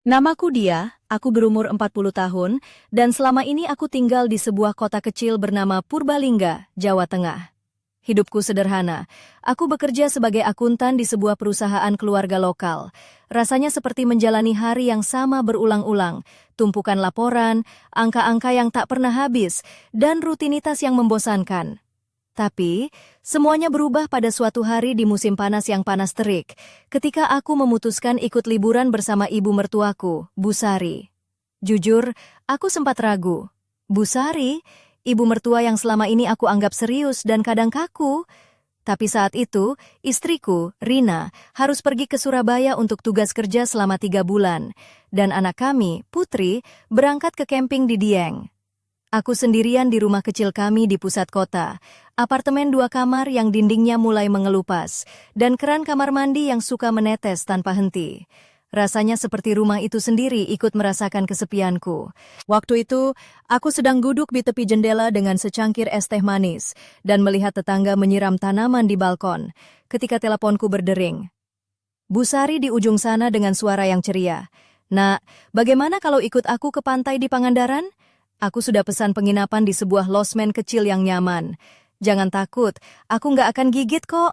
Namaku Dia, aku berumur 40 tahun, dan selama ini aku tinggal di sebuah kota kecil bernama Purbalingga, Jawa Tengah. Hidupku sederhana. Aku bekerja sebagai akuntan di sebuah perusahaan keluarga lokal. Rasanya seperti menjalani hari yang sama berulang-ulang, tumpukan laporan, angka-angka yang tak pernah habis, dan rutinitas yang membosankan. Tapi, semuanya berubah pada suatu hari di musim panas yang panas terik, ketika aku memutuskan ikut liburan bersama ibu mertuaku, Bu Sari. Jujur, aku sempat ragu. Bu Sari, ibu mertua yang selama ini aku anggap serius dan kadang kaku. Tapi saat itu, istriku, Rina, harus pergi ke Surabaya untuk tugas kerja selama 3 bulan, dan anak kami, Putri, berangkat ke camping di Dieng. Aku sendirian di rumah kecil kami di pusat kota, apartemen 2 kamar yang dindingnya mulai mengelupas, dan keran kamar mandi yang suka menetes tanpa henti. Rasanya seperti rumah itu sendiri ikut merasakan kesepianku. Waktu itu, aku sedang duduk di tepi jendela dengan secangkir es teh manis, dan melihat tetangga menyiram tanaman di balkon, ketika teleponku berdering. Bu Sari di ujung sana dengan suara yang ceria. "Nak, bagaimana kalau ikut aku ke pantai di Pangandaran? Aku sudah pesan penginapan di sebuah losmen kecil yang nyaman. Jangan takut, aku nggak akan gigit kok."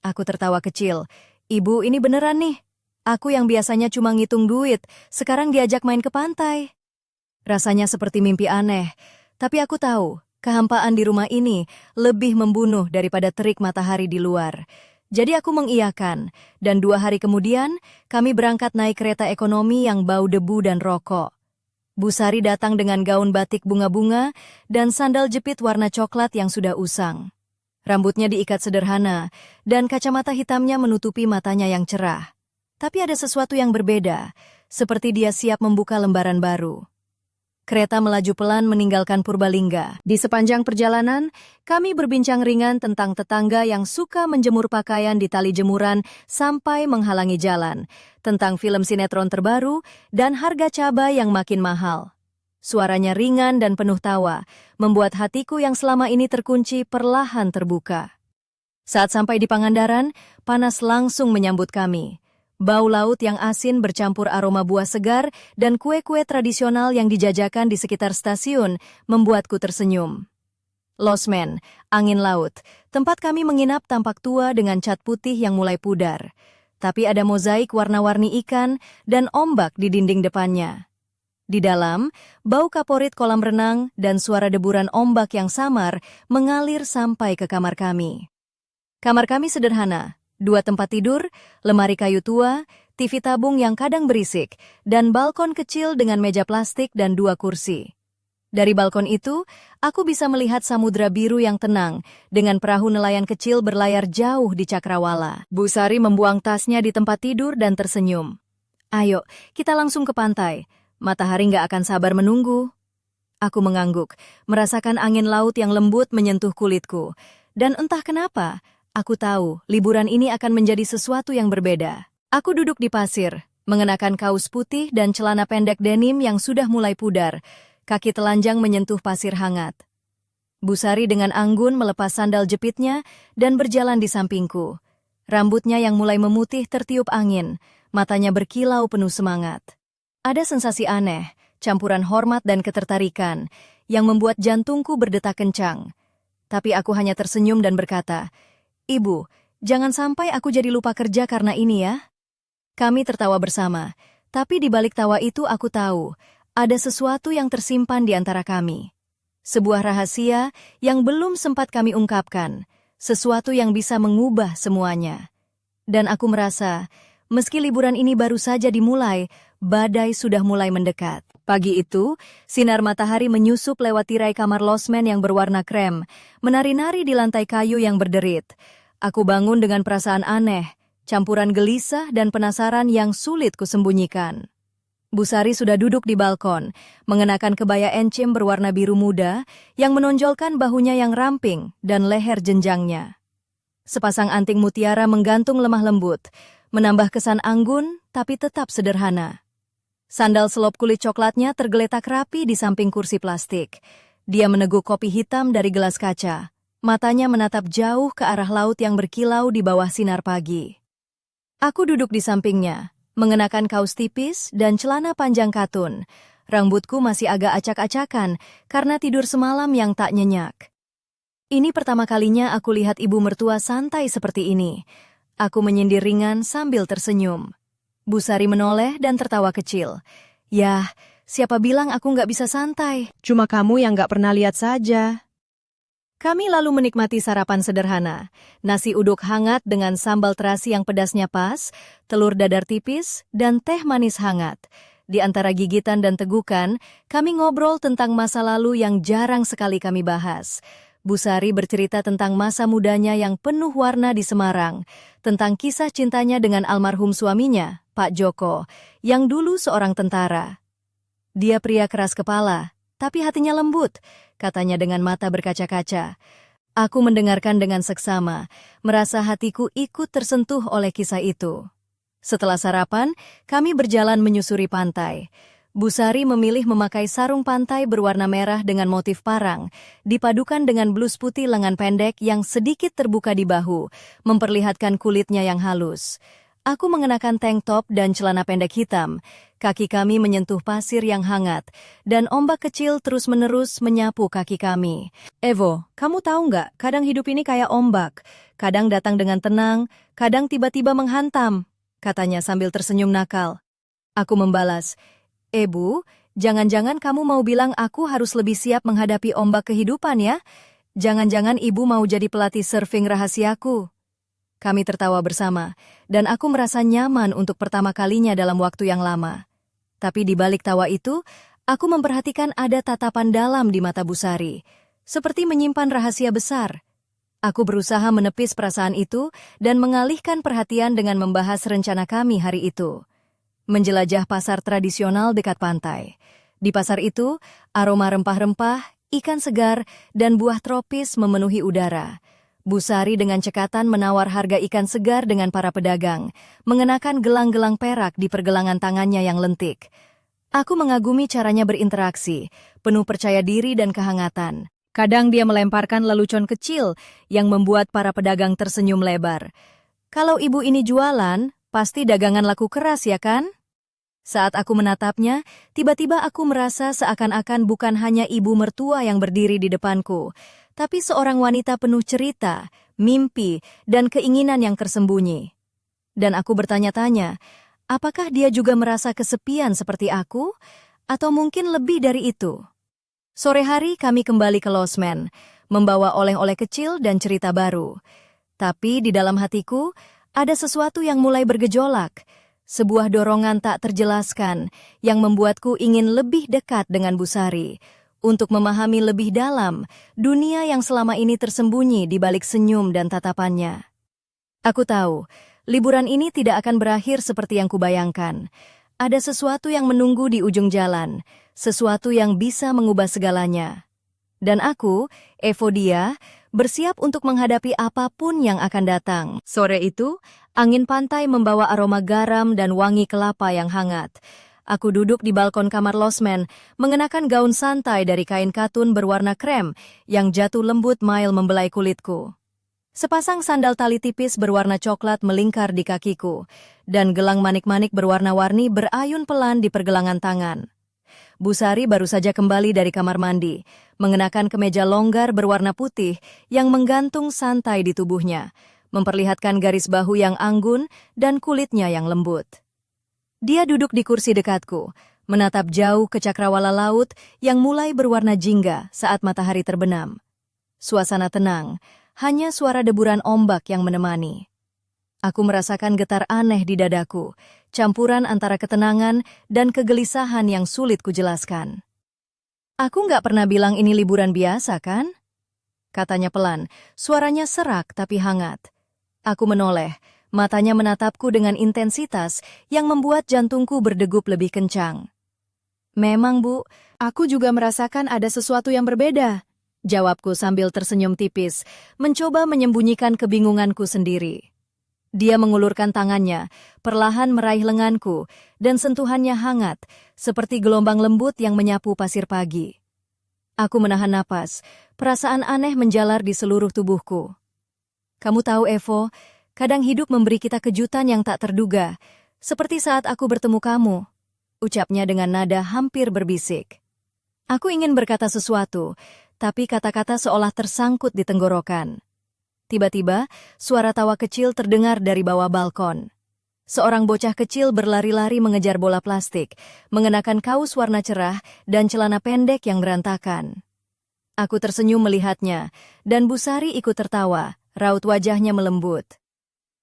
Aku tertawa kecil. "Ibu, ini beneran nih. Aku yang biasanya cuma ngitung duit, sekarang diajak main ke pantai." Rasanya seperti mimpi aneh, tapi aku tahu, kehampaan di rumah ini lebih membunuh daripada terik matahari di luar. Jadi aku mengiyakan, dan 2 hari kemudian, kami berangkat naik kereta ekonomi yang bau debu dan rokok. Bu Sari datang dengan gaun batik bunga-bunga dan sandal jepit warna coklat yang sudah usang. Rambutnya diikat sederhana, dan kacamata hitamnya menutupi matanya yang cerah. Tapi ada sesuatu yang berbeda, seperti dia siap membuka lembaran baru. Kereta melaju pelan meninggalkan Purbalingga. Di sepanjang perjalanan, kami berbincang ringan tentang tetangga yang suka menjemur pakaian di tali jemuran sampai menghalangi jalan, tentang film sinetron terbaru, dan harga cabai yang makin mahal. Suaranya ringan dan penuh tawa, membuat hatiku yang selama ini terkunci perlahan terbuka. Saat sampai di Pangandaran, panas langsung menyambut kami. Bau laut yang asin bercampur aroma buah segar dan kue-kue tradisional yang dijajakan di sekitar stasiun membuatku tersenyum. Losmen, angin laut, tempat kami menginap tampak tua dengan cat putih yang mulai pudar. Tapi ada mozaik warna-warni ikan dan ombak di dinding depannya. Di dalam, bau kaporit kolam renang dan suara deburan ombak yang samar mengalir sampai ke kamar kami. Kamar kami sederhana. 2 tempat tidur, lemari kayu tua, TV tabung yang kadang berisik, dan balkon kecil dengan meja plastik dan 2 kursi. Dari balkon itu, aku bisa melihat samudra biru yang tenang, dengan perahu nelayan kecil berlayar jauh di cakrawala. Bu Sari membuang tasnya di tempat tidur dan tersenyum. "Ayo, kita langsung ke pantai. Matahari nggak akan sabar menunggu." Aku mengangguk, merasakan angin laut yang lembut menyentuh kulitku. Dan entah kenapa, aku tahu, liburan ini akan menjadi sesuatu yang berbeda. Aku duduk di pasir, mengenakan kaos putih dan celana pendek denim yang sudah mulai pudar. Kaki telanjang menyentuh pasir hangat. Bu Sari dengan anggun melepas sandal jepitnya dan berjalan di sampingku. Rambutnya yang mulai memutih tertiup angin, matanya berkilau penuh semangat. Ada sensasi aneh, campuran hormat dan ketertarikan, yang membuat jantungku berdetak kencang. Tapi aku hanya tersenyum dan berkata, "Ibu, jangan sampai aku jadi lupa kerja karena ini ya." Kami tertawa bersama, tapi di balik tawa itu aku tahu, ada sesuatu yang tersimpan di antara kami. Sebuah rahasia yang belum sempat kami ungkapkan, sesuatu yang bisa mengubah semuanya. Dan aku merasa, meski liburan ini baru saja dimulai, badai sudah mulai mendekat. Pagi itu, sinar matahari menyusup lewat tirai kamar losmen yang berwarna krem, menari-nari di lantai kayu yang berderit. Aku bangun dengan perasaan aneh, campuran gelisah dan penasaran yang sulit kusembunyikan. Bu Sari sudah duduk di balkon, mengenakan kebaya encim berwarna biru muda yang menonjolkan bahunya yang ramping dan leher jenjangnya. Sepasang anting mutiara menggantung lemah lembut, menambah kesan anggun tapi tetap sederhana. Sandal selop kulit coklatnya tergeletak rapi di samping kursi plastik. Dia meneguk kopi hitam dari gelas kaca. Matanya menatap jauh ke arah laut yang berkilau di bawah sinar pagi. Aku duduk di sampingnya, mengenakan kaos tipis dan celana panjang katun. Rambutku masih agak acak-acakan karena tidur semalam yang tak nyenyak. Ini pertama kalinya aku lihat ibu mertua santai seperti ini. Aku menyindir ringan sambil tersenyum. Bu Sari menoleh dan tertawa kecil. Yah, siapa bilang aku nggak bisa santai? Cuma kamu yang nggak pernah lihat saja. Kami lalu menikmati sarapan sederhana. Nasi uduk hangat dengan sambal terasi yang pedasnya pas, telur dadar tipis, dan teh manis hangat. Di antara gigitan dan tegukan, kami ngobrol tentang masa lalu yang jarang sekali kami bahas. Bu Sari bercerita tentang masa mudanya yang penuh warna di Semarang, tentang kisah cintanya dengan almarhum suaminya, Pak Joko, yang dulu seorang tentara. Dia pria keras kepala, tapi hatinya lembut, katanya dengan mata berkaca-kaca. Aku mendengarkan dengan seksama, merasa hatiku ikut tersentuh oleh kisah itu. Setelah sarapan, kami berjalan menyusuri pantai. Bu Sari memilih memakai sarung pantai berwarna merah dengan motif parang, dipadukan dengan blus putih lengan pendek yang sedikit terbuka di bahu, memperlihatkan kulitnya yang halus. Aku mengenakan tank top dan celana pendek hitam. Kaki kami menyentuh pasir yang hangat, dan ombak kecil terus-menerus menyapu kaki kami. Evo, kamu tahu nggak, kadang hidup ini kayak ombak. Kadang datang dengan tenang, kadang tiba-tiba menghantam, katanya sambil tersenyum nakal. Aku membalas, Bu, jangan-jangan kamu mau bilang aku harus lebih siap menghadapi ombak kehidupan ya? Jangan-jangan ibu mau jadi pelatih surfing rahasiaku. Kami tertawa bersama, dan aku merasa nyaman untuk pertama kalinya dalam waktu yang lama. Tapi di balik tawa itu, aku memperhatikan ada tatapan dalam di mata Bu Sari, seperti menyimpan rahasia besar. Aku berusaha menepis perasaan itu dan mengalihkan perhatian dengan membahas rencana kami hari itu. Menjelajah pasar tradisional dekat pantai. Di pasar itu, aroma rempah-rempah, ikan segar, dan buah tropis memenuhi udara. Bu Sari dengan cekatan menawar harga ikan segar dengan para pedagang, mengenakan gelang-gelang perak di pergelangan tangannya yang lentik. Aku mengagumi caranya berinteraksi, penuh percaya diri dan kehangatan. Kadang dia melemparkan lelucon kecil yang membuat para pedagang tersenyum lebar. Kalau ibu ini jualan, pasti dagangan laku keras ya kan? Saat aku menatapnya, tiba-tiba aku merasa seakan-akan bukan hanya ibu mertua yang berdiri di depanku, tapi seorang wanita penuh cerita, mimpi, dan keinginan yang tersembunyi. Dan aku bertanya-tanya, apakah dia juga merasa kesepian seperti aku? Atau mungkin lebih dari itu? Sore hari kami kembali ke losmen, membawa oleh-oleh kecil dan cerita baru. Tapi di dalam hatiku, ada sesuatu yang mulai bergejolak, sebuah dorongan tak terjelaskan yang membuatku ingin lebih dekat dengan Bu Sari, untuk memahami lebih dalam dunia yang selama ini tersembunyi di balik senyum dan tatapannya. Aku tahu, liburan ini tidak akan berakhir seperti yang kubayangkan. Ada sesuatu yang menunggu di ujung jalan, sesuatu yang bisa mengubah segalanya. Dan aku, Evodia, bersiap untuk menghadapi apapun yang akan datang. Sore itu, angin pantai membawa aroma garam dan wangi kelapa yang hangat. Aku duduk di balkon kamar losmen, mengenakan gaun santai dari kain katun berwarna krem yang jatuh lembut mail membelai kulitku. Sepasang sandal tali tipis berwarna coklat melingkar di kakiku, dan gelang manik-manik berwarna-warni berayun pelan di pergelangan tangan. Bu Sari baru saja kembali dari kamar mandi, mengenakan kemeja longgar berwarna putih yang menggantung santai di tubuhnya, memperlihatkan garis bahu yang anggun dan kulitnya yang lembut. Dia duduk di kursi dekatku, menatap jauh ke cakrawala laut yang mulai berwarna jingga saat matahari terbenam. Suasana tenang, hanya suara deburan ombak yang menemani. Aku merasakan getar aneh di dadaku, campuran antara ketenangan dan kegelisahan yang sulit kujelaskan. Aku nggak pernah bilang ini liburan biasa, kan? Katanya pelan, suaranya serak tapi hangat. Aku menoleh, matanya menatapku dengan intensitas yang membuat jantungku berdegup lebih kencang. Memang, Bu, aku juga merasakan ada sesuatu yang berbeda, jawabku sambil tersenyum tipis, mencoba menyembunyikan kebingunganku sendiri. Dia mengulurkan tangannya, perlahan meraih lenganku, dan sentuhannya hangat, seperti gelombang lembut yang menyapu pasir pagi. Aku menahan napas, perasaan aneh menjalar di seluruh tubuhku. Kamu tahu, Evo, kadang hidup memberi kita kejutan yang tak terduga, Seperti saat aku bertemu kamu, ucapnya dengan nada hampir berbisik. Aku ingin berkata sesuatu, tapi kata-kata seolah tersangkut di tenggorokan. Tiba-tiba, suara tawa kecil terdengar dari bawah balkon. Seorang bocah kecil berlari-lari mengejar bola plastik, mengenakan kaos warna cerah dan celana pendek yang berantakan. Aku tersenyum melihatnya, dan Bu Sari ikut tertawa, raut wajahnya melembut.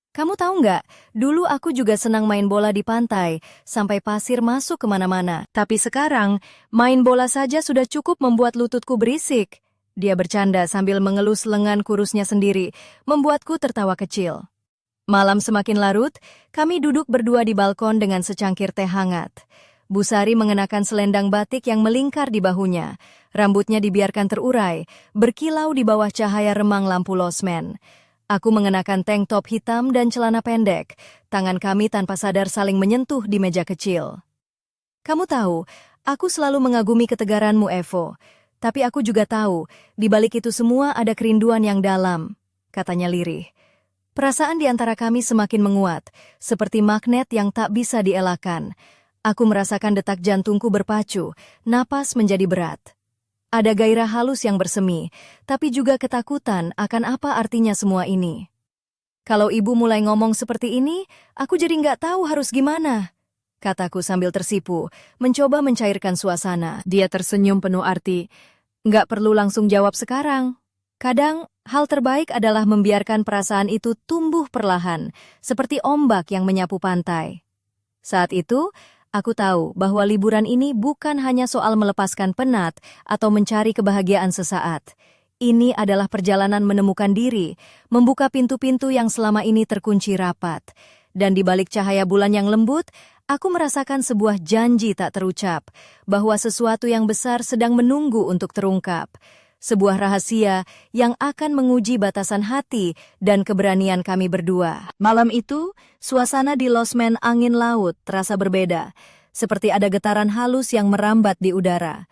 Kamu tahu nggak, dulu aku juga senang main bola di pantai, sampai pasir masuk kemana-mana. Tapi sekarang, main bola saja sudah cukup membuat lututku berisik. Dia bercanda sambil mengelus lengan kurusnya sendiri, membuatku tertawa kecil. Malam semakin larut, kami duduk berdua di balkon dengan secangkir teh hangat. Bu Sari mengenakan selendang batik yang melingkar di bahunya. Rambutnya dibiarkan terurai, berkilau di bawah cahaya remang lampu losmen. Aku mengenakan tank top hitam dan celana pendek. Tangan kami tanpa sadar saling menyentuh di meja kecil. Kamu tahu, aku selalu mengagumi ketegaranmu, Evo. Tapi aku juga tahu, di balik itu semua ada kerinduan yang dalam, katanya lirih. Perasaan di antara kami semakin menguat, seperti magnet yang tak bisa dielakkan. Aku merasakan detak jantungku berpacu, napas menjadi berat. Ada gairah halus yang bersemi, tapi juga ketakutan akan apa artinya semua ini. Kalau ibu mulai ngomong seperti ini, aku jadi nggak tahu harus gimana, kataku sambil tersipu, mencoba mencairkan suasana. Dia tersenyum penuh arti. Nggak perlu langsung jawab sekarang. Kadang, hal terbaik adalah membiarkan perasaan itu tumbuh perlahan, seperti ombak yang menyapu pantai. Saat itu, aku tahu bahwa liburan ini bukan hanya soal melepaskan penat atau mencari kebahagiaan sesaat. Ini adalah perjalanan menemukan diri, membuka pintu-pintu yang selama ini terkunci rapat. Dan di balik cahaya bulan yang lembut, aku merasakan sebuah janji tak terucap, bahwa sesuatu yang besar sedang menunggu untuk terungkap. Sebuah rahasia yang akan menguji batasan hati dan keberanian kami berdua. Malam itu, suasana di losmen angin laut terasa berbeda, seperti ada getaran halus yang merambat di udara.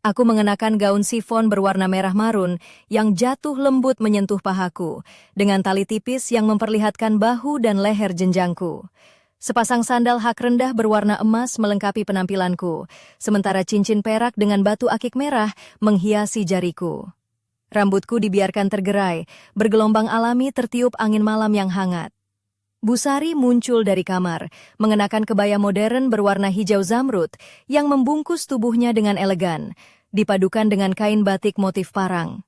Aku mengenakan gaun sifon berwarna merah marun yang jatuh lembut menyentuh pahaku, dengan tali tipis yang memperlihatkan bahu dan leher jenjangku. Sepasang sandal hak rendah berwarna emas melengkapi penampilanku, sementara cincin perak dengan batu akik merah menghiasi jariku. Rambutku dibiarkan tergerai, bergelombang alami tertiup angin malam yang hangat. Bu Sari muncul dari kamar, mengenakan kebaya modern berwarna hijau zamrud yang membungkus tubuhnya dengan elegan, dipadukan dengan kain batik motif parang.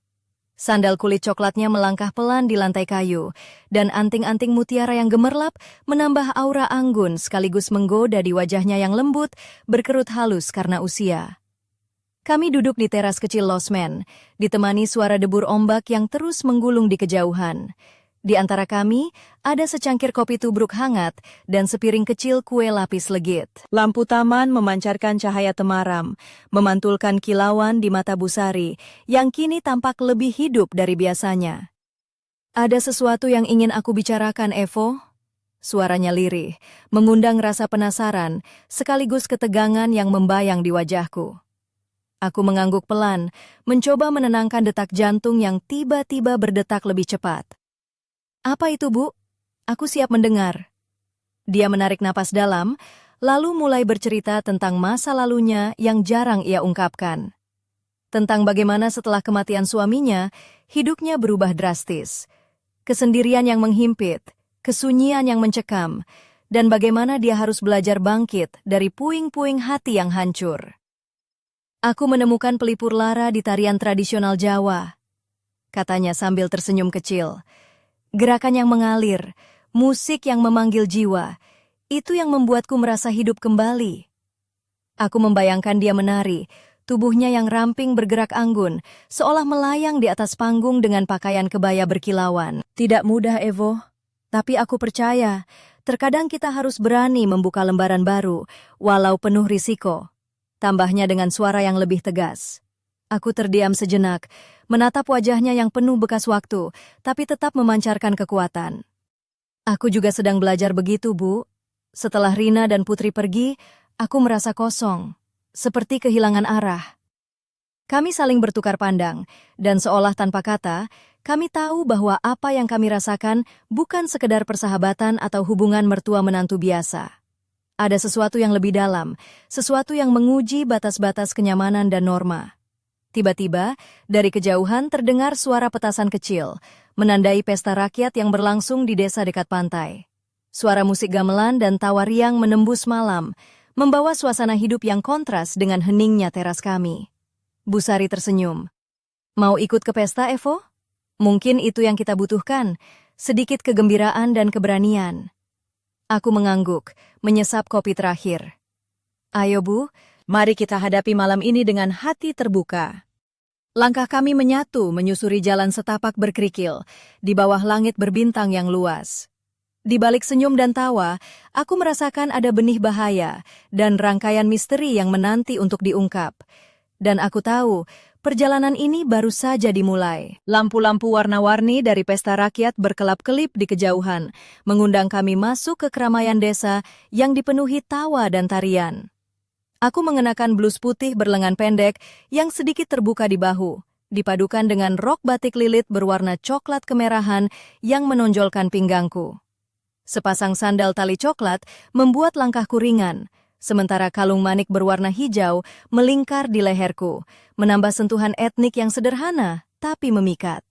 Sandal kulit coklatnya melangkah pelan di lantai kayu, dan anting-anting mutiara yang gemerlap menambah aura anggun sekaligus menggoda di wajahnya yang lembut, berkerut halus karena usia. Kami duduk di teras kecil losmen, ditemani suara debur ombak yang terus menggulung di kejauhan. Di antara kami, ada secangkir kopi tubruk hangat dan sepiring kecil kue lapis legit. Lampu taman memancarkan cahaya temaram, memantulkan kilauan di mata Bu Sari, yang kini tampak lebih hidup dari biasanya. Ada sesuatu yang ingin aku bicarakan, Evo? Suaranya lirih, mengundang rasa penasaran, sekaligus ketegangan yang membayang di wajahku. Aku mengangguk pelan, mencoba menenangkan detak jantung yang tiba-tiba berdetak lebih cepat. Apa itu, Bu? Aku siap mendengar. Dia menarik napas dalam, lalu mulai bercerita tentang masa lalunya yang jarang ia ungkapkan. Tentang bagaimana setelah kematian suaminya, hidupnya berubah drastis. Kesendirian yang menghimpit, kesunyian yang mencekam, dan bagaimana dia harus belajar bangkit dari puing-puing hati yang hancur. Aku menemukan pelipur lara di tarian tradisional Jawa, katanya sambil tersenyum kecil. Gerakan yang mengalir, musik yang memanggil jiwa, itu yang membuatku merasa hidup kembali. Aku membayangkan dia menari, tubuhnya yang ramping bergerak anggun, seolah melayang di atas panggung dengan pakaian kebaya berkilauan. Tidak mudah, Evo, tapi aku percaya, terkadang kita harus berani membuka lembaran baru, walau penuh risiko. Tambahnya dengan suara yang lebih tegas. Aku terdiam sejenak, menatap wajahnya yang penuh bekas waktu, tapi tetap memancarkan kekuatan. Aku juga sedang belajar begitu, Bu. Setelah Rina dan Putri pergi, aku merasa kosong, seperti kehilangan arah. Kami saling bertukar pandang, dan seolah tanpa kata, kami tahu bahwa apa yang kami rasakan bukan sekedar persahabatan atau hubungan mertua-menantu biasa. Ada sesuatu yang lebih dalam, sesuatu yang menguji batas-batas kenyamanan dan norma. Tiba-tiba, dari kejauhan terdengar suara petasan kecil, menandai pesta rakyat yang berlangsung di desa dekat pantai. Suara musik gamelan dan tawa riang menembus malam, membawa suasana hidup yang kontras dengan heningnya teras kami. Bu Sari tersenyum. Mau ikut ke pesta, Evo? Mungkin itu yang kita butuhkan, sedikit kegembiraan dan keberanian. Aku mengangguk, menyesap kopi terakhir. Ayo Bu, Mari kita hadapi malam ini dengan hati terbuka. langkah kami menyatu menyusuri jalan setapak berkerikil, di bawah langit berbintang yang luas. Di balik senyum dan tawa, aku merasakan ada benih bahaya dan rangkaian misteri yang menanti untuk diungkap. Dan aku tahu, perjalanan ini baru saja dimulai. Lampu-lampu warna-warni dari pesta rakyat berkelap-kelip di kejauhan, Mengundang kami masuk ke keramaian desa yang dipenuhi tawa dan tarian. Aku mengenakan blus putih berlengan pendek yang sedikit terbuka di bahu, dipadukan dengan rok batik lilit berwarna coklat kemerahan yang menonjolkan pinggangku. Sepasang sandal tali coklat membuat langkahku ringan, sementara kalung manik berwarna hijau melingkar di leherku, menambah sentuhan etnik yang sederhana tapi memikat.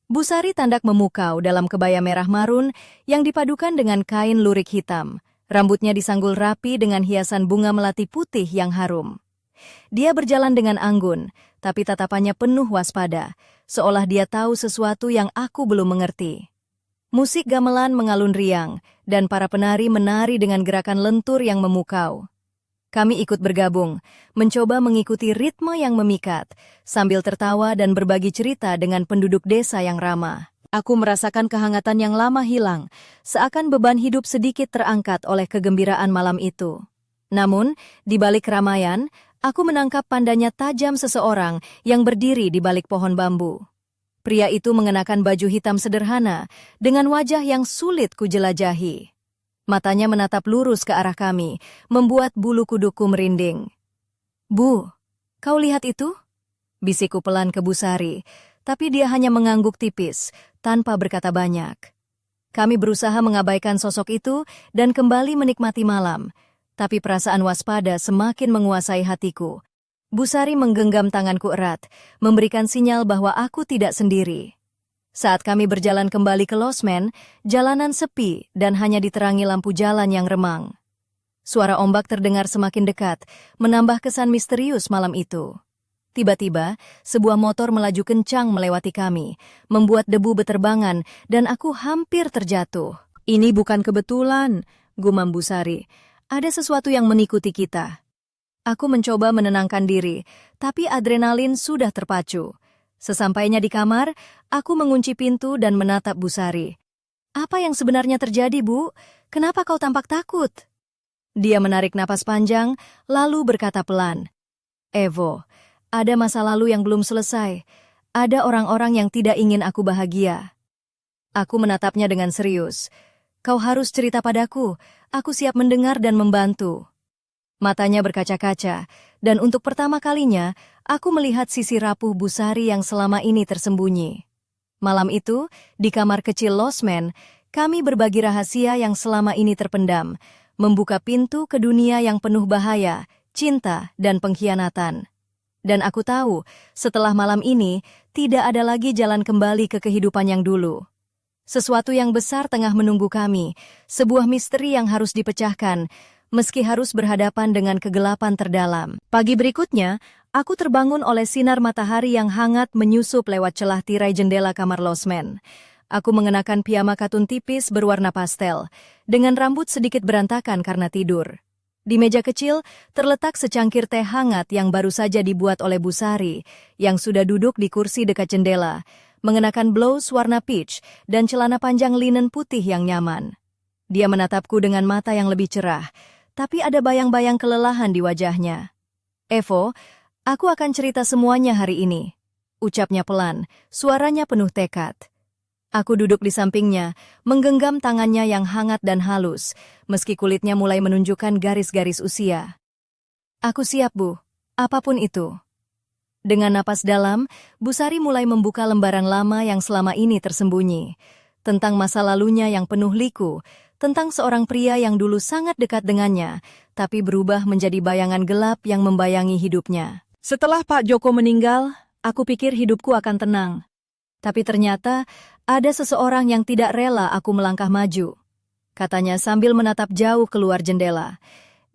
Bu Sari tandak memukau dalam kebaya merah marun yang dipadukan dengan kain lurik hitam. Rambutnya disanggul rapi dengan hiasan bunga melati putih yang harum. Dia berjalan dengan anggun, tapi tatapannya penuh waspada, seolah dia tahu sesuatu yang aku belum mengerti. Musik gamelan mengalun riang, dan para penari menari dengan gerakan lentur yang memukau. Kami ikut bergabung, mencoba mengikuti ritme yang memikat, sambil tertawa dan berbagi cerita dengan penduduk desa yang ramah. Aku merasakan kehangatan yang lama hilang, seakan beban hidup sedikit terangkat oleh kegembiraan malam itu. Namun, di balik keramaian, aku menangkap pandanya tajam seseorang yang berdiri di balik pohon bambu. Pria itu mengenakan baju hitam sederhana, dengan wajah yang sulit kujelajahi. Matanya menatap lurus ke arah kami, membuat bulu kuduku merinding. "Bu, kau lihat itu?" Bisikku pelan ke Bu Sari, tapi dia hanya mengangguk tipis, tanpa berkata banyak. Kami berusaha mengabaikan sosok itu dan kembali menikmati malam, tapi perasaan waspada semakin menguasai hatiku. Bu Sari menggenggam tanganku erat, memberikan sinyal bahwa aku tidak sendiri. Saat kami berjalan kembali ke losmen, jalanan sepi dan hanya diterangi lampu jalan yang remang. Suara ombak terdengar semakin dekat, menambah kesan misterius malam itu. Tiba-tiba, sebuah motor melaju kencang melewati kami, membuat debu beterbangan dan aku hampir terjatuh. Ini bukan kebetulan, Gumam Bu Sari. Ada sesuatu yang mengikuti kita. Aku mencoba menenangkan diri, tapi adrenalin sudah terpacu. Sesampainya di kamar, aku mengunci pintu dan menatap Bu Sari. "Apa yang sebenarnya terjadi, Bu? Kenapa kau tampak takut?" Dia menarik napas panjang, lalu berkata pelan, "Evo, ada masa lalu yang belum selesai. Ada orang-orang yang tidak ingin aku bahagia." Aku menatapnya dengan serius. "Kau harus cerita padaku. Aku siap mendengar dan membantu." Matanya berkaca-kaca, dan untuk pertama kalinya, aku melihat sisi rapuh Bu Sari yang selama ini tersembunyi. Malam itu, di kamar kecil losmen, kami berbagi rahasia yang selama ini terpendam, membuka pintu ke dunia yang penuh bahaya, cinta, dan pengkhianatan. Dan aku tahu, setelah malam ini, tidak ada lagi jalan kembali ke kehidupan yang dulu. Sesuatu yang besar tengah menunggu kami, sebuah misteri yang harus dipecahkan, meski harus berhadapan dengan kegelapan terdalam. Pagi berikutnya, aku terbangun oleh sinar matahari yang hangat menyusup lewat celah tirai jendela kamar losmen. Aku mengenakan piyama katun tipis berwarna pastel, dengan rambut sedikit berantakan karena tidur. Di meja kecil, terletak secangkir teh hangat yang baru saja dibuat oleh Bu Sari, yang sudah duduk di kursi dekat jendela, mengenakan blouse warna peach dan celana panjang linen putih yang nyaman. Dia menatapku dengan mata yang lebih cerah, tapi ada bayang-bayang kelelahan di wajahnya. "Evo, aku akan cerita semuanya hari ini," ucapnya pelan, suaranya penuh tekad. Aku duduk di sampingnya, menggenggam tangannya yang hangat dan halus, meski kulitnya mulai menunjukkan garis-garis usia. "Aku siap, Bu. Apapun itu." Dengan napas dalam, Bu Sari mulai membuka lembaran lama yang selama ini tersembunyi, tentang masa lalunya yang penuh liku, tentang seorang pria yang dulu sangat dekat dengannya, tapi berubah menjadi bayangan gelap yang membayangi hidupnya. Setelah Pak Joko meninggal, aku pikir hidupku akan tenang. Tapi ternyata ada seseorang yang tidak rela aku melangkah maju, katanya sambil menatap jauh keluar jendela.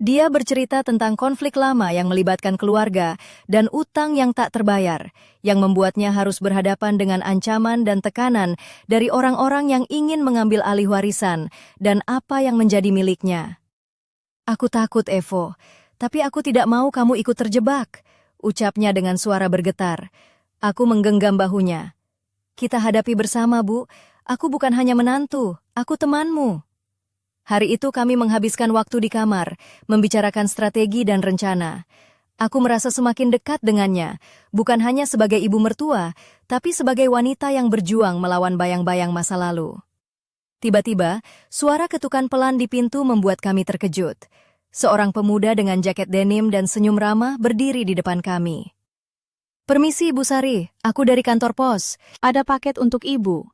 Dia bercerita tentang konflik lama yang melibatkan keluarga dan utang yang tak terbayar, yang membuatnya harus berhadapan dengan ancaman dan tekanan dari orang-orang yang ingin mengambil alih warisan dan apa yang menjadi miliknya. Aku takut, Evo, tapi aku tidak mau kamu ikut terjebak, ucapnya dengan suara bergetar. Aku menggenggam bahunya. Kita hadapi bersama, Bu. Aku bukan hanya menantu, aku temanmu. Hari itu kami menghabiskan waktu di kamar, membicarakan strategi dan rencana. Aku merasa semakin dekat dengannya, bukan hanya sebagai ibu mertua, tapi sebagai wanita yang berjuang melawan bayang-bayang masa lalu. Tiba-tiba, suara ketukan pelan di pintu membuat kami terkejut. Seorang pemuda dengan jaket denim dan senyum ramah berdiri di depan kami. "Permisi, Bu Sari, aku dari kantor pos. Ada paket untuk Ibu."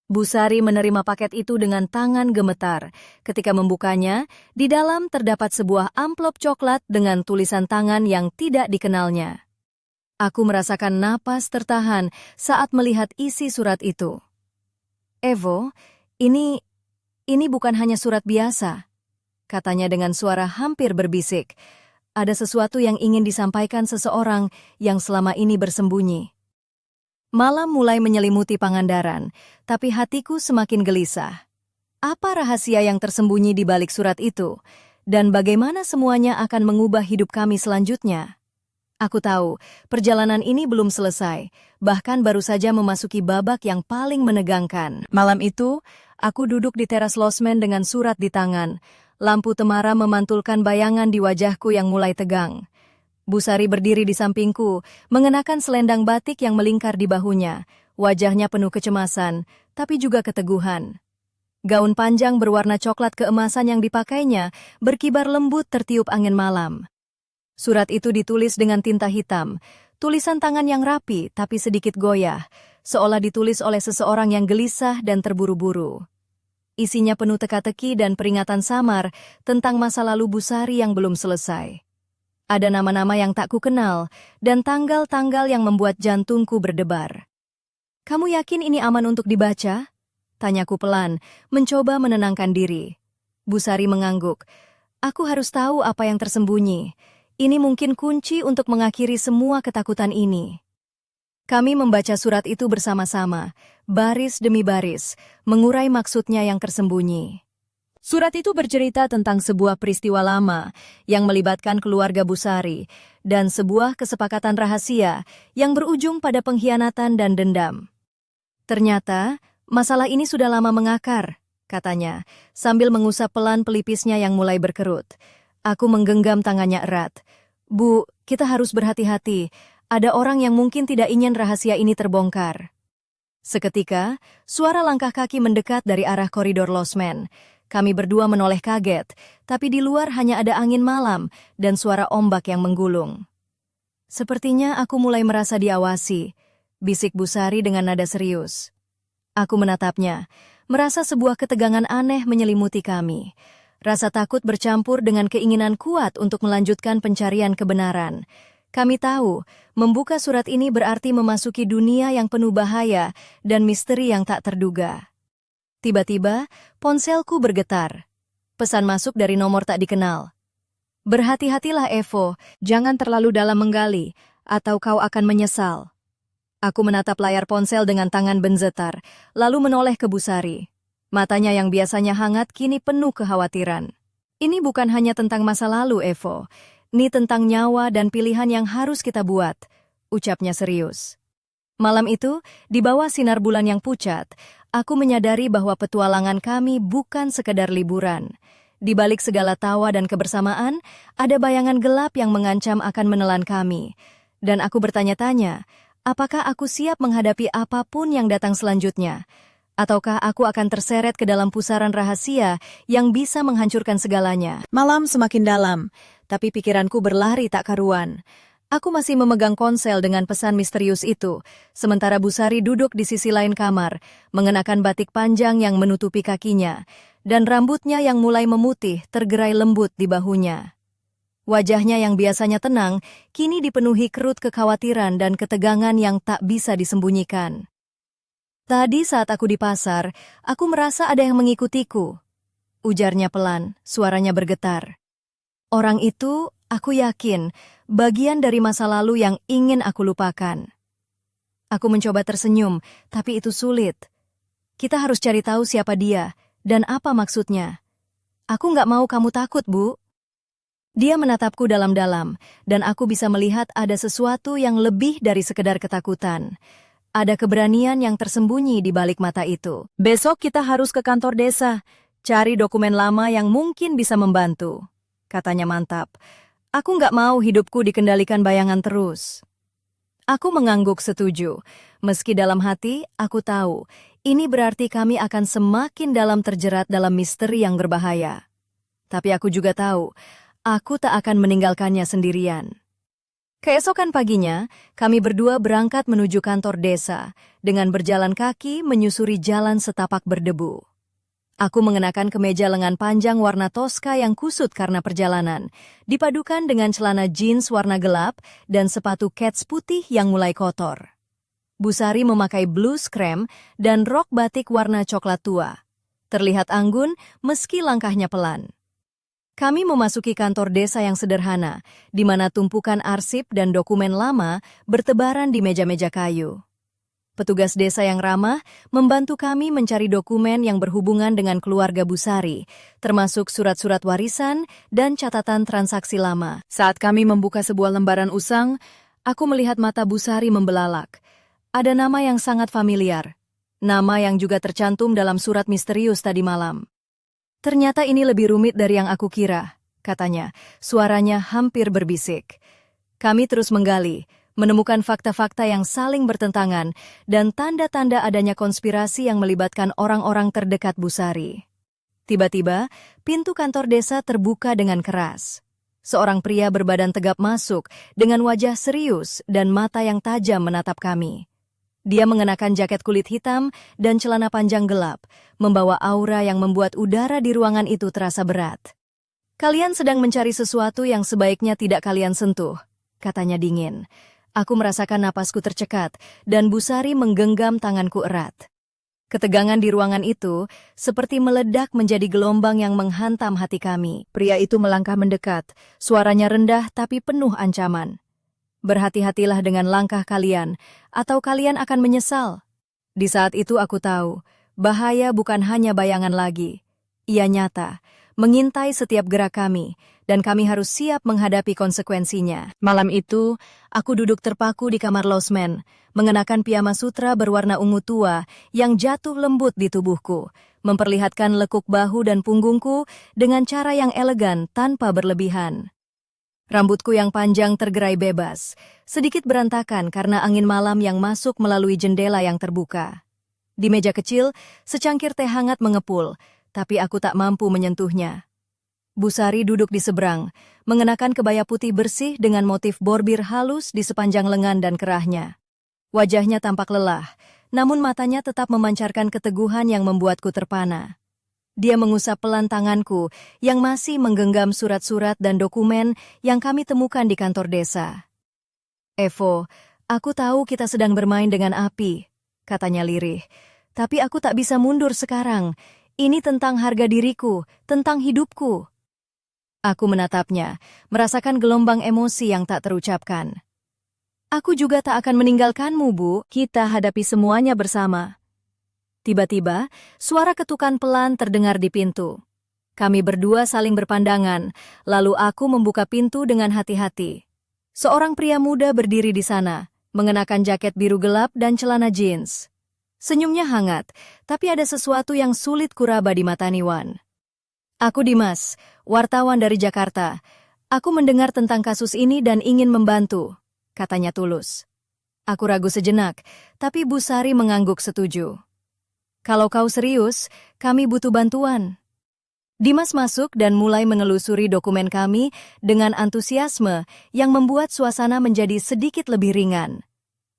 Bu Sari menerima paket itu dengan tangan gemetar. Ketika membukanya, di dalam terdapat sebuah amplop coklat dengan tulisan tangan yang tidak dikenalnya. Aku merasakan napas tertahan saat melihat isi surat itu. "Evo, ini bukan hanya surat biasa," katanya dengan suara hampir berbisik. "Ada sesuatu yang ingin disampaikan seseorang yang selama ini bersembunyi." Malam mulai menyelimuti Pangandaran, tapi hatiku semakin gelisah. Apa rahasia yang tersembunyi di balik surat itu, dan bagaimana semuanya akan mengubah hidup kami selanjutnya? Aku tahu, perjalanan ini belum selesai, bahkan baru saja memasuki babak yang paling menegangkan. Malam itu, aku duduk di teras losmen dengan surat di tangan. Lampu temara memantulkan bayangan di wajahku yang mulai tegang. Bu Sari berdiri di sampingku, mengenakan selendang batik yang melingkar di bahunya. Wajahnya penuh kecemasan, tapi juga keteguhan. Gaun panjang berwarna coklat keemasan yang dipakainya berkibar lembut tertiup angin malam. Surat itu ditulis dengan tinta hitam, tulisan tangan yang rapi tapi sedikit goyah, seolah ditulis oleh seseorang yang gelisah dan terburu-buru. Isinya penuh teka-teki dan peringatan samar tentang masa lalu Bu Sari yang belum selesai. Ada nama-nama yang tak kukenal, dan tanggal-tanggal yang membuat jantungku berdebar. "Kamu yakin ini aman untuk dibaca?" tanyaku pelan, mencoba menenangkan diri. Bu Sari mengangguk. "Aku harus tahu apa yang tersembunyi. Ini mungkin kunci untuk mengakhiri semua ketakutan ini." Kami membaca surat itu bersama-sama, baris demi baris, mengurai maksudnya yang tersembunyi. Surat itu bercerita tentang sebuah peristiwa lama yang melibatkan keluarga Bu Sari dan sebuah kesepakatan rahasia yang berujung pada pengkhianatan dan dendam. "Ternyata, masalah ini sudah lama mengakar," katanya, sambil mengusap pelan pelipisnya yang mulai berkerut. Aku menggenggam tangannya erat. "Bu, kita harus berhati-hati. Ada orang yang mungkin tidak ingin rahasia ini terbongkar." Seketika, suara langkah kaki mendekat dari arah koridor losmen. Kami berdua menoleh kaget, tapi di luar hanya ada angin malam dan suara ombak yang menggulung. "Sepertinya aku mulai merasa diawasi," bisik Bu Sari dengan nada serius. Aku menatapnya, merasa sebuah ketegangan aneh menyelimuti kami. Rasa takut bercampur dengan keinginan kuat untuk melanjutkan pencarian kebenaran. Kami tahu, membuka surat ini berarti memasuki dunia yang penuh bahaya dan misteri yang tak terduga. Tiba-tiba, ponselku bergetar. Pesan masuk dari nomor tak dikenal. "Berhati-hatilah, Evo, jangan terlalu dalam menggali, atau kau akan menyesal." Aku menatap layar ponsel dengan tangan benzetar, lalu menoleh ke Bu Sari. Matanya yang biasanya hangat kini penuh kekhawatiran. "Ini bukan hanya tentang masa lalu, Evo. Ini tentang nyawa dan pilihan yang harus kita buat," ucapnya serius. Malam itu, di bawah sinar bulan yang pucat, aku menyadari bahwa petualangan kami bukan sekedar liburan. Di balik segala tawa dan kebersamaan, ada bayangan gelap yang mengancam akan menelan kami. Dan aku bertanya-tanya, apakah aku siap menghadapi apapun yang datang selanjutnya? Ataukah aku akan terseret ke dalam pusaran rahasia yang bisa menghancurkan segalanya? Malam semakin dalam, tapi pikiranku berlari tak karuan. Aku masih memegang ponsel dengan pesan misterius itu, sementara Bu Sari duduk di sisi lain kamar, mengenakan batik panjang yang menutupi kakinya, dan rambutnya yang mulai memutih tergerai lembut di bahunya. Wajahnya yang biasanya tenang, kini dipenuhi kerut kekhawatiran dan ketegangan yang tak bisa disembunyikan. Tadi saat aku di pasar, aku merasa ada yang mengikutiku. Ujarnya pelan, suaranya bergetar. Orang itu, aku yakin, bagian dari masa lalu yang ingin aku lupakan. Aku mencoba tersenyum, tapi itu sulit. Kita harus cari tahu siapa dia, dan apa maksudnya. Aku nggak mau kamu takut, Bu. Dia menatapku dalam-dalam, dan aku bisa melihat ada sesuatu yang lebih dari sekedar ketakutan. Ada keberanian yang tersembunyi di balik mata itu. Besok kita harus ke kantor desa, cari dokumen lama yang mungkin bisa membantu, katanya mantap. Aku nggak mau hidupku dikendalikan bayangan terus. Aku mengangguk setuju, meski dalam hati aku tahu ini berarti kami akan semakin dalam terjerat dalam misteri yang berbahaya. Tapi aku juga tahu, aku tak akan meninggalkannya sendirian. Keesokan paginya, kami berdua berangkat menuju kantor desa, dengan berjalan kaki menyusuri jalan setapak berdebu. Aku mengenakan kemeja lengan panjang warna toska yang kusut karena perjalanan, dipadukan dengan celana jeans warna gelap dan sepatu kets putih yang mulai kotor. Busari memakai blus krem dan rok batik warna coklat tua. Terlihat anggun meski langkahnya pelan. Kami memasuki kantor desa yang sederhana, di mana tumpukan arsip dan dokumen lama bertebaran di meja-meja kayu. Petugas desa yang ramah membantu kami mencari dokumen yang berhubungan dengan keluarga Busari, termasuk surat-surat warisan dan catatan transaksi lama. Saat kami membuka sebuah lembaran usang, aku melihat mata Busari membelalak. Ada nama yang sangat familiar, nama yang juga tercantum dalam surat misterius tadi malam. Ternyata ini lebih rumit dari yang aku kira, katanya, suaranya hampir berbisik. Kami terus menggali, menemukan fakta-fakta yang saling bertentangan dan tanda-tanda adanya konspirasi yang melibatkan orang-orang terdekat Busari. Tiba-tiba, pintu kantor desa terbuka dengan keras. Seorang pria berbadan tegap masuk dengan wajah serius dan mata yang tajam menatap kami. Dia mengenakan jaket kulit hitam dan celana panjang gelap, membawa aura yang membuat udara di ruangan itu terasa berat. "Kalian sedang mencari sesuatu yang sebaiknya tidak kalian sentuh," katanya dingin. Aku merasakan napasku tercekat, dan Busari menggenggam tanganku erat. Ketegangan di ruangan itu seperti meledak menjadi gelombang yang menghantam hati kami. Pria itu melangkah mendekat, suaranya rendah tapi penuh ancaman. "Berhati-hatilah dengan langkah kalian, atau kalian akan menyesal." Di saat itu aku tahu, bahaya bukan hanya bayangan lagi. Ia nyata, mengintai setiap gerak kami, dan kami harus siap menghadapi konsekuensinya. Malam itu, aku duduk terpaku di kamar losmen, mengenakan piyama sutra berwarna ungu tua yang jatuh lembut di tubuhku, memperlihatkan lekuk bahu dan punggungku dengan cara yang elegan tanpa berlebihan. Rambutku yang panjang tergerai bebas, sedikit berantakan karena angin malam yang masuk melalui jendela yang terbuka. Di meja kecil, secangkir teh hangat mengepul, tapi aku tak mampu menyentuhnya. Busari duduk di seberang, mengenakan kebaya putih bersih dengan motif borbir halus di sepanjang lengan dan kerahnya. Wajahnya tampak lelah, namun matanya tetap memancarkan keteguhan yang membuatku terpana. Dia mengusap pelan tanganku yang masih menggenggam surat-surat dan dokumen yang kami temukan di kantor desa. "Evo, aku tahu kita sedang bermain dengan api," katanya lirih. "Tapi aku tak bisa mundur sekarang. Ini tentang harga diriku, tentang hidupku." Aku menatapnya, merasakan gelombang emosi yang tak terucapkan. "Aku juga tak akan meninggalkanmu, Bu. Kita hadapi semuanya bersama." Tiba-tiba, suara ketukan pelan terdengar di pintu. Kami berdua saling berpandangan, lalu aku membuka pintu dengan hati-hati. Seorang pria muda berdiri di sana, mengenakan jaket biru gelap dan celana jeans. Senyumnya hangat, tapi ada sesuatu yang sulit kuraba di mata Niwan. "Aku Dimas, wartawan dari Jakarta. Aku mendengar tentang kasus ini dan ingin membantu," katanya tulus. Aku ragu sejenak, tapi Busari mengangguk setuju. "Kalau kau serius, kami butuh bantuan." Dimas masuk dan mulai menelusuri dokumen kami dengan antusiasme yang membuat suasana menjadi sedikit lebih ringan.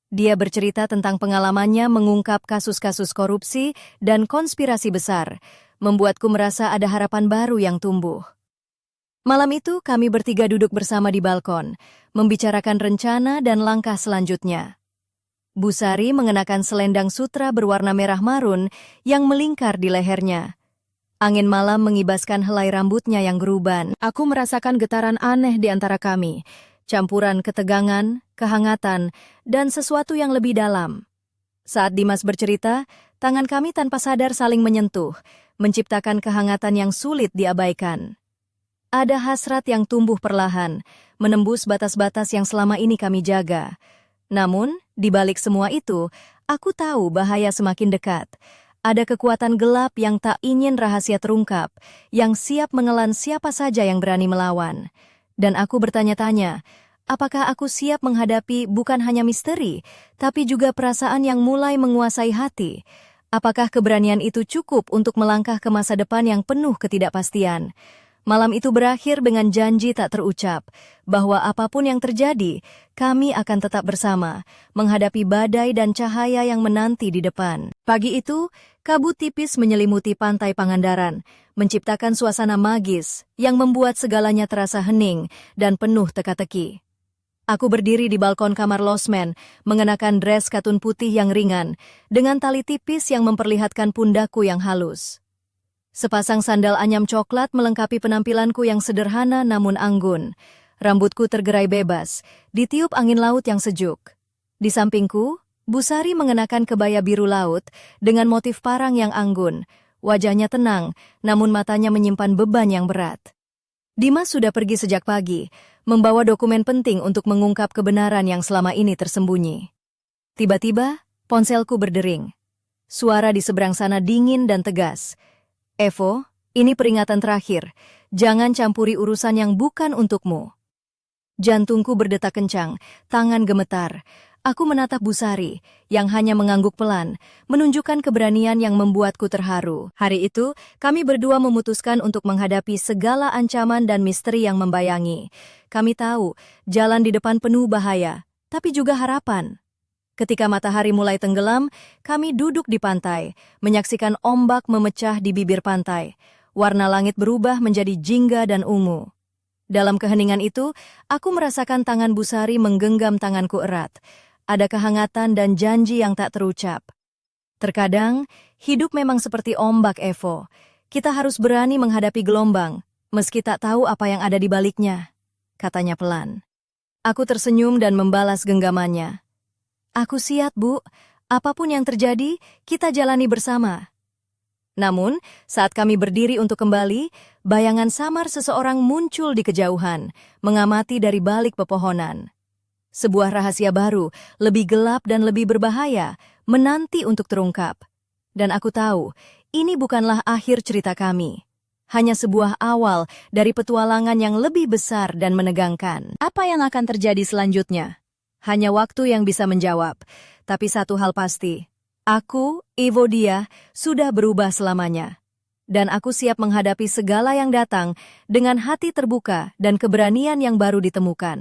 Dia bercerita tentang pengalamannya mengungkap kasus-kasus korupsi dan konspirasi besar, membuatku merasa ada harapan baru yang tumbuh. Malam itu kami bertiga duduk bersama di balkon, membicarakan rencana dan langkah selanjutnya. Bu Sari mengenakan selendang sutra berwarna merah marun yang melingkar di lehernya. Angin malam mengibaskan helai rambutnya yang geruban. Aku merasakan getaran aneh di antara kami, campuran ketegangan, kehangatan, dan sesuatu yang lebih dalam. Saat Dimas bercerita, tangan kami tanpa sadar saling menyentuh, menciptakan kehangatan yang sulit diabaikan. Ada hasrat yang tumbuh perlahan, menembus batas-batas yang selama ini kami jaga. Namun, di balik semua itu, aku tahu bahaya semakin dekat. Ada kekuatan gelap yang tak ingin rahasia terungkap, yang siap menelan siapa saja yang berani melawan. Dan aku bertanya-tanya, apakah aku siap menghadapi bukan hanya misteri, tapi juga perasaan yang mulai menguasai hati? Apakah keberanian itu cukup untuk melangkah ke masa depan yang penuh ketidakpastian? Malam itu berakhir dengan janji tak terucap, bahwa apapun yang terjadi, kami akan tetap bersama, menghadapi badai dan cahaya yang menanti di depan. Pagi itu, kabut tipis menyelimuti pantai Pangandaran, menciptakan suasana magis yang membuat segalanya terasa hening dan penuh teka-teki. Aku berdiri di balkon kamar losmen, mengenakan dres katun putih yang ringan, dengan tali tipis yang memperlihatkan pundakku yang halus. Sepasang sandal anyam coklat melengkapi penampilanku yang sederhana namun anggun. Rambutku tergerai bebas, ditiup angin laut yang sejuk. Di sampingku, Bu Sari mengenakan kebaya biru laut dengan motif parang yang anggun. Wajahnya tenang, namun matanya menyimpan beban yang berat. Dimas sudah pergi sejak pagi, membawa dokumen penting untuk mengungkap kebenaran yang selama ini tersembunyi. Tiba-tiba, ponselku berdering. Suara di seberang sana dingin dan tegas. Evo, ini peringatan terakhir. Jangan campuri urusan yang bukan untukmu. Jantungku berdetak kencang, tangan gemetar. Aku menatap Bu Sari, yang hanya mengangguk pelan, menunjukkan keberanian yang membuatku terharu. Hari itu, kami berdua memutuskan untuk menghadapi segala ancaman dan misteri yang membayangi. Kami tahu, jalan di depan penuh bahaya, tapi juga harapan. Ketika matahari mulai tenggelam, kami duduk di pantai, menyaksikan ombak memecah di bibir pantai. Warna langit berubah menjadi jingga dan ungu. Dalam keheningan itu, aku merasakan tangan Bu Sari menggenggam tanganku erat. Ada kehangatan dan janji yang tak terucap. Terkadang, hidup memang seperti ombak, Evo. Kita harus berani menghadapi gelombang, meski tak tahu apa yang ada di baliknya, katanya pelan. Aku tersenyum dan membalas genggamannya. Aku siap, Bu. Apapun yang terjadi, kita jalani bersama. Namun, saat kami berdiri untuk kembali, bayangan samar seseorang muncul di kejauhan, mengamati dari balik pepohonan. Sebuah rahasia baru, lebih gelap dan lebih berbahaya, menanti untuk terungkap. Dan aku tahu, ini bukanlah akhir cerita kami. Hanya sebuah awal dari petualangan yang lebih besar dan menegangkan. Apa yang akan terjadi selanjutnya? Hanya waktu yang bisa menjawab. Tapi satu hal pasti, aku, Evodia, sudah berubah selamanya. Dan aku siap menghadapi segala yang datang dengan hati terbuka dan keberanian yang baru ditemukan.